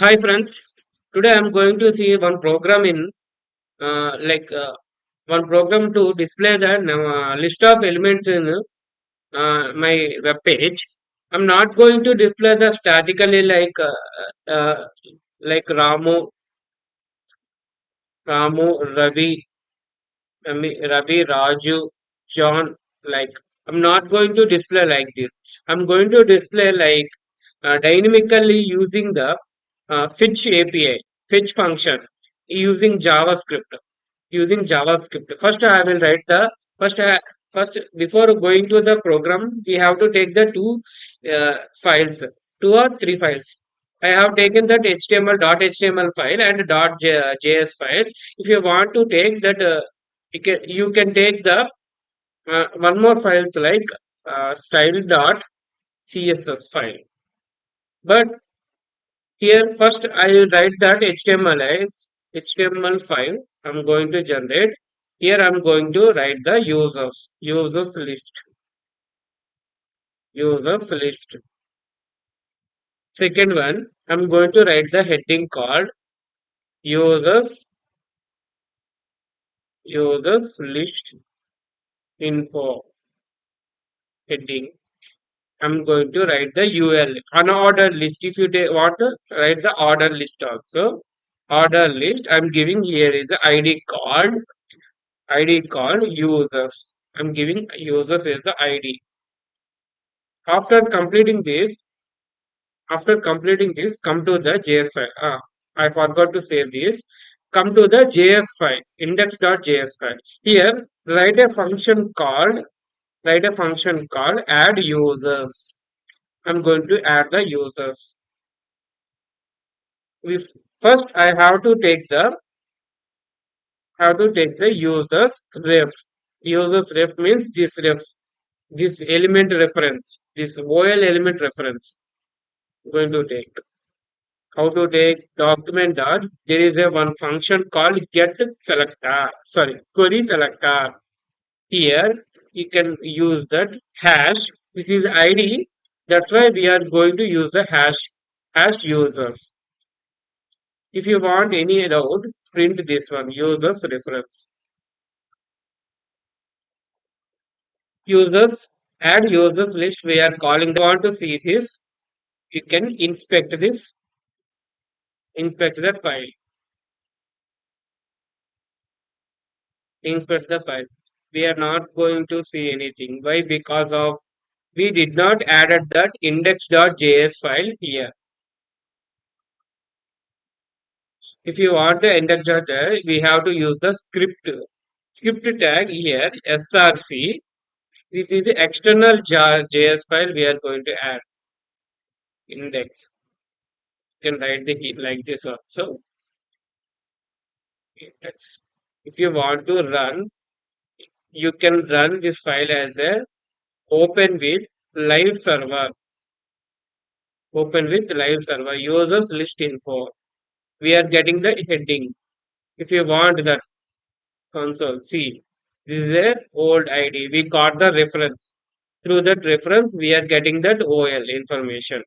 Hi friends, today I'm going to see one program in one program to display the list of elements in my web page. I'm not going to display the statically like Ramu, Ravi, Raju, John. Like I'm not going to display like this. I'm going to display like dynamically using the fetch API, fetch function using JavaScript. Using JavaScript. First, I will write the first. First, before going to the program, we have to take the two files, two or three files. I have taken that HTML file and .js file. If you want to take that, you can take the one more files like style.css file. But here first I will write that HTML as HTML5 I'm going to generate. Here I'm going to write the users list. Second one, I'm going to write the heading called users users list info heading. I'm going to write the UL unordered list. If you want to write the order list also, order list. I'm giving here is the ID called users. I'm giving users as the ID. After completing this, come to the JS file. I forgot to save this. Come to the JS file, index.js file. Here, write a function called add users. I'm going to add the users. If first I have to take the users ref means this element reference, this OL element reference. Going to take how to take document dot. There is a one function called get selector. Sorry, query selector. Here you can use that hash. This is ID. That's why we are going to use the hash users. If you want any route, print this one users reference. Users add users list. We are calling. Want to see this? You can inspect the file, inspect the file. We are not going to see anything. Why? Because of we did not added that index.js file here. If you want the index.js, we have to use the script tag here, src. This is the external JS file we are going to add index. You can write the heat like this also. Index. If you want to run, you can run this file as a open with live server. Open with live server users list info. We are getting the heading. If you want that console, see this is a old ID. We got the reference. Through that reference, we are getting that OL information.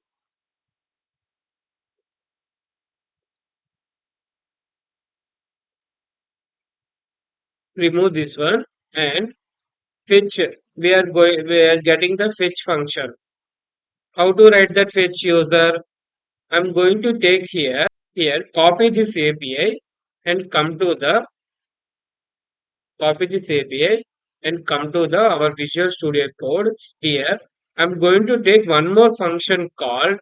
Remove this one and fetch. We are getting the fetch function. How to write that fetch user? I'm going to take copy this API and copy this API and come to the our Visual Studio Code. Here I'm going to take one more function called,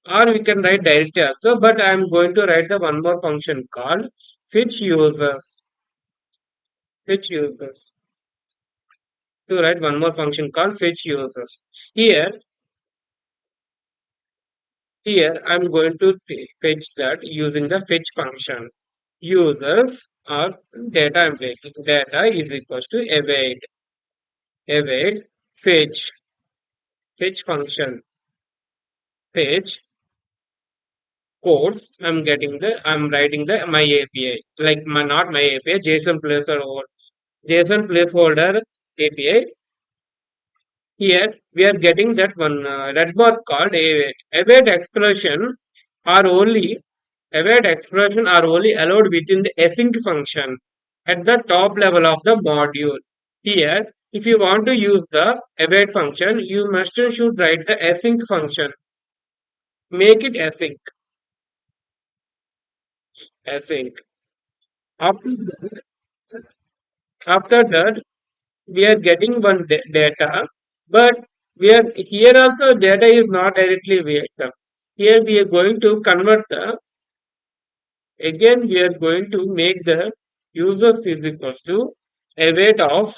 or we can write directly also, but I'm going to write the one more function called fetch users. Fetch users. To write one more function called fetch users. Here, here I'm going to fetch that using the fetch function. Users or data I'm taking. Data is equals to await fetch function. Fetch codes. I'm writing the my API. Like my not my API, JSON placeholder API. Here we are getting that one red bar called await. Await expression are only await expression are only allowed within the async function at the top level of the module. Here, if you want to use the await function, you must and should write the async function. Make it async. Async. After that, after that, we are getting one data, but we are here also data is not directly wait. Here we are going to convert the again we are going to make the users is equals to await of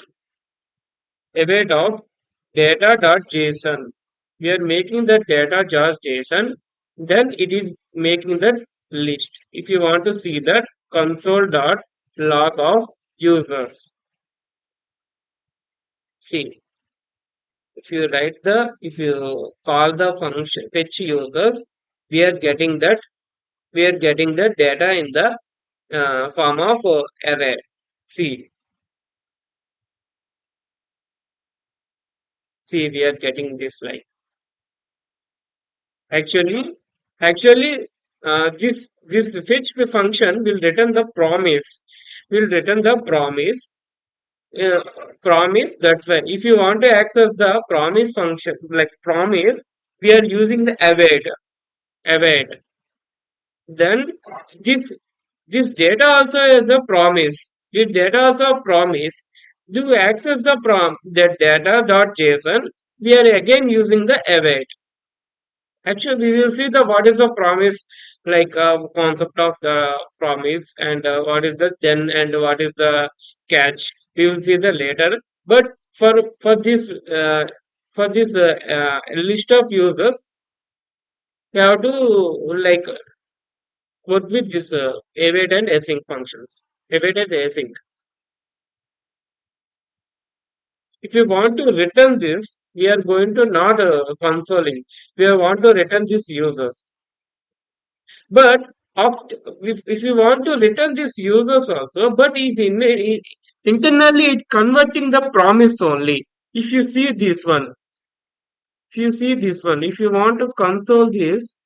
await of data.json. We are making the data just JSON, then it is making the list. If you want to see that console.log of users, see if you call the function fetch users, we are getting that we are getting the data in the form of array. See, see, we are getting this like actually, this fetch function will return the promise. Will return the promise. Uh, Promise. That's why if you want to access the promise function, like promise, we are using the await. Await. Then this this data also is a promise. This data also a promise. To access the the data.json, we are again using the await. Actually, we will see the what is the promise, like concept of the promise, and what is the then and what is the catch. We will see the later. But for this list of users, you have to like work with this await and async functions. Await and async. If you want to return this, we are going to not consoling. We want to return these users. But after, if you want to return these users also, but internally it converting the promise only. If you see this one, if you see this one, if you want to console this,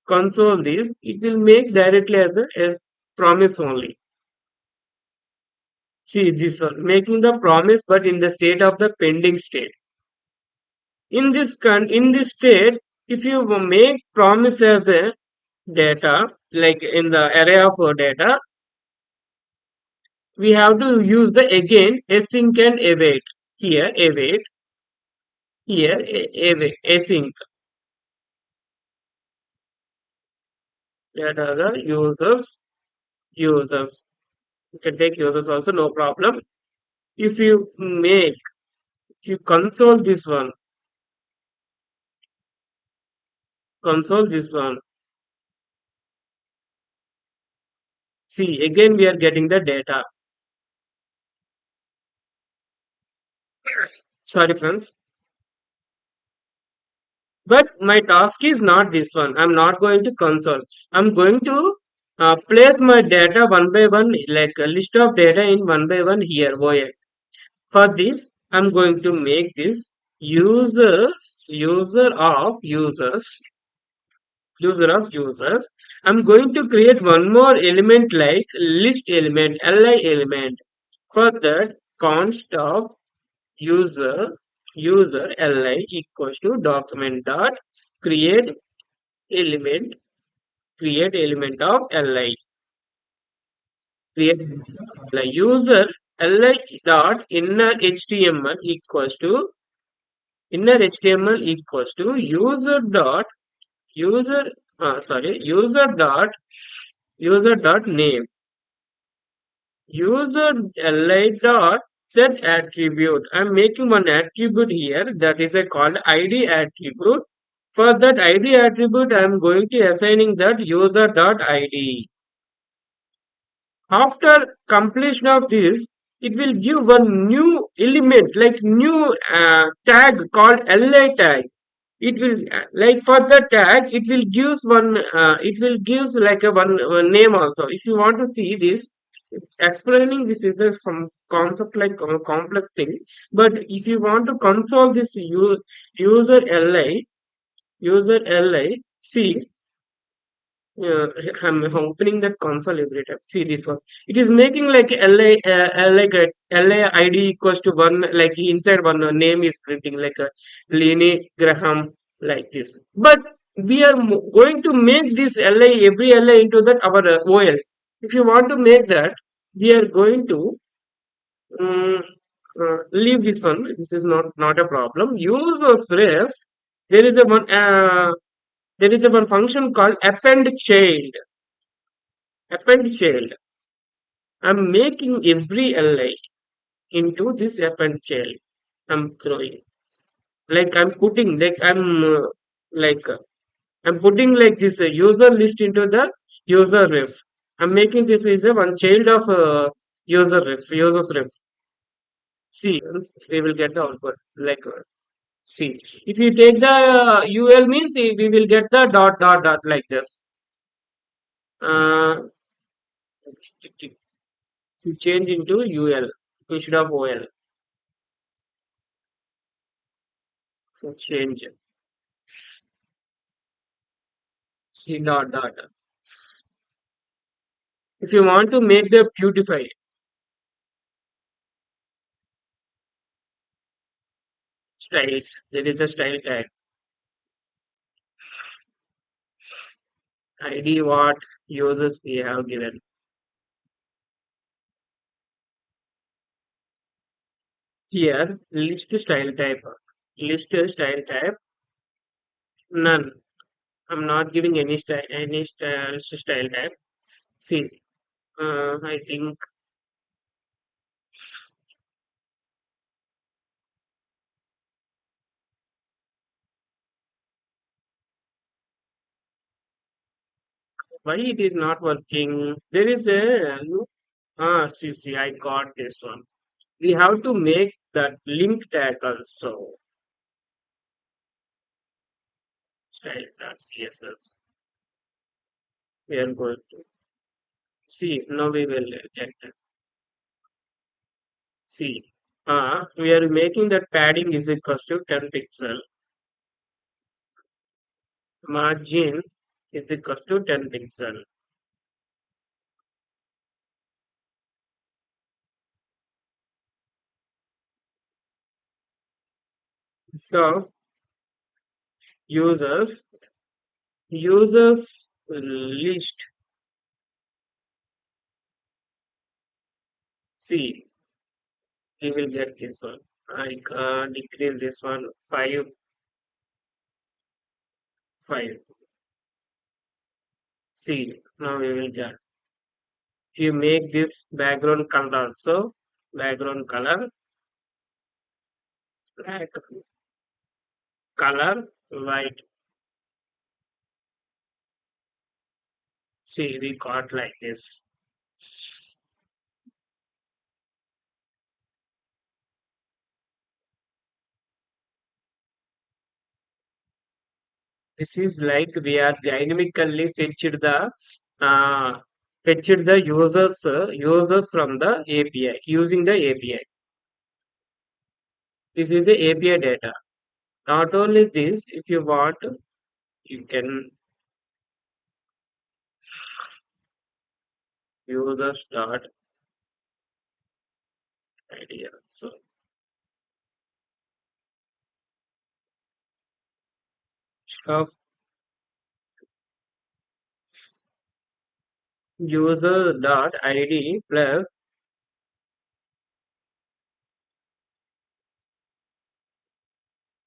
it will make directly as promise only. See this one, making the promise, but in the state of the pending state. In this state, if you make promise as a data, like in the array of data, we have to use the again async and await. Here await, here await, async. That are the users. You can take users also, no problem. If you make, if you console this one. See, again we are getting the data. Sorry, friends. But my task is not this one. I'm not going to console. I'm going to place my data one by one, like a list of data in one by one here. OA. For this, I'm going to make this user of users. I'm going to create one more element like list element, li element. For that, const of user li equals to document dot create element element of li create li user li dot inner html equals to user user dot name user li dot set attribute. I'm making one attribute here that is a called id attribute. For that id attribute, I'm going to assigning that user dot id. After completion of this, it will give one new element like new tag called li tag. It will like for the tag it will gives one it will gives like a one name also. If you want to see this, explaining this is a some concept like a complex thing. But if you want to console this user li see uh, I'm opening that console every time. See this one. It is making like LA, like a LA ID equals to one, like inside one name is printing like a Lenny Graham, like this. But we are going to make this LA, every LA into that our OL. If you want to make that, we are going to um, leave this one. This is not a problem. Use of ref. There is a one. There is a one function called append child. Append child. I'm making every li into this append child. I'm throwing like I'm putting like like uh, I'm putting like this user list into the user ref. I'm making this is a one child of user ref, users ref. See, we will get the output. See, if you take the UL means we will get the dot dot dot like this. Uh, you change into UL instead of OL. So change. See dot dot. If you want to make the beautify styles, there is the style tag. ID what users we have given. Here list style type. List style type. None. I'm not giving any style type. See, I think why it is not working. There is a see, I got this one. We have to make that link tag also. Style dot CSS. We are going to see. Now we will get that. See. We are making that padding is equals to 10 pixel. Margin is equals to 10 pixel. So users list. See, we will get this one. I decrease this one 5. See, now we will get. If you make this background color also, background color, black color, white. See, we got like this. This is like we are dynamically uh, fetched the users from the API using the API. This is the API data. Not only this, if you want, you can users dot idea. So of user dot ID plus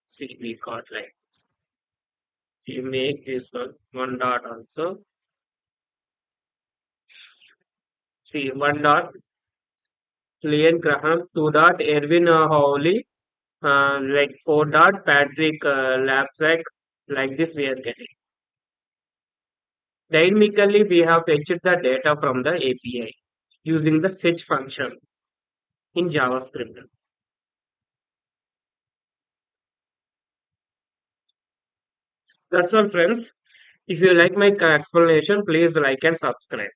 see we got like this. You make this one dot also. See one dot Leon Graham, two dot Erwin Howley, like four dot Patrick Lapsack. Like this we are getting. Dynamically we have fetched the data from the API using the fetch function in JavaScript. That's all friends. If you like my explanation, please like and subscribe.